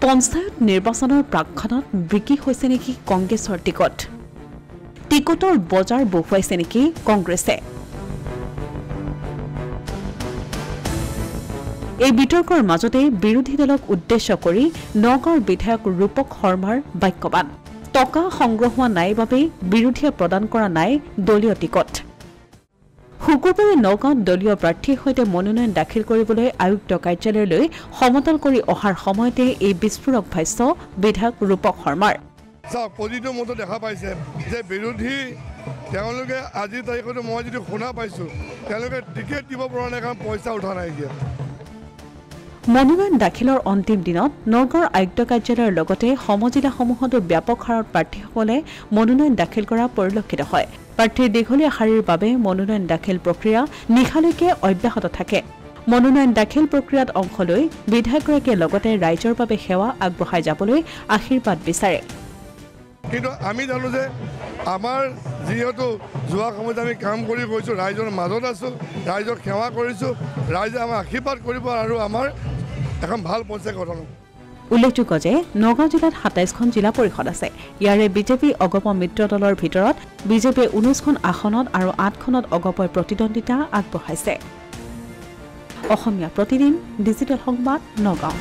পঞ্চায়ত নিৰ্বাচনৰ প্ৰাক্ষণত বিক্ৰী হৈছে নেকি কংগ্ৰেছৰ টিকটৰ বজাৰ বহুৱাইছে নেকি কংগ্ৰেছে এই বিতৰ্কৰ মাজতে বিৰোধী দলক উদ্দেশ্য কৰি নগাঁৱৰ বিধায়ক ৰূপক শৰ্মাৰ বাক্যবান টকা সংগ্ৰহ হোৱা নাই বাবে বিৰোধীয়ে প্ৰদান কৰা নাই দলীয় টিকট শুকুৰবাৰে নগাঁৱত দলীয় প্ৰাৰ্থীৰ সৈতে মনোনয়ন দাখিল কৰিবলৈ আয়ুক্ত কাৰ্যালয়লৈ সমতল কৰি অহাৰ সময়তে এই বিস্ফোৰক ভাষ্য বিধায়ক ৰূপক শৰ্মাৰ পজিটিভ মতে দেখা পাইছে যে বিৰোধী তেওঁলোকে আজি তাৰিখত মই যদি শুনা পাইছোঁ তেওঁলোকে টিকেট দিব পৰা নাই কাৰণ পইচা উঠা নাই এতিয়া মনোনয়ন দাখিলৰ অন্তিম দিনত নগাঁৱৰ আয়ুক্ত কাৰ্যালয়ৰ লগতে সমজিলাসমূহতো ব্যাপক হাৰত প্ৰাৰ্থীসকলে মনোনয়ন দাখিল কৰা পৰিলক্ষিত হয় প্ৰাৰ্থীৰ দীঘলীয়া শাৰীৰ বাবে মনোনয়ন দাখিল প্ৰক্ৰিয়া নিশালৈকে অব্যাহত থাকে মনোনয়ন দাখিল প্ৰক্ৰিয়াত অংশ লৈ বিধায়কগৰাকীয়ে লগতে ৰাইজৰ বাবে সেৱা আগবঢ়াই যাবলৈ আশীৰ্বাদ বিচাৰে কিন্তু আমি জানো যে আমাৰ যিহেতু যোৱা সময়ত আমি কাম কৰি গৈছোঁ ৰাইজৰ মাজত আছোঁ ৰাইজক সেৱা কৰিছোঁ ৰাইজে আমাক আশীৰ্বাদ কৰিব আৰু আমাৰ এখন ভাল পঞ্চায়ত গঠন হ'ব উল্লেখযোগ্য যে নগাঁও জিলাত ২৭খন জিলা পৰিষদ আছে ইয়াৰে বিজেপি অগপ মিত্ৰ দলৰ ভিতৰত বিজেপিয়ে ১৯খন আসনত আৰু ৮খনত অগপই প্ৰতিদ্বন্দ্বিতা আগবঢ়াইছে অসমীয়া প্ৰতিদিন ডিজিটেল সংবাদ নগাঁও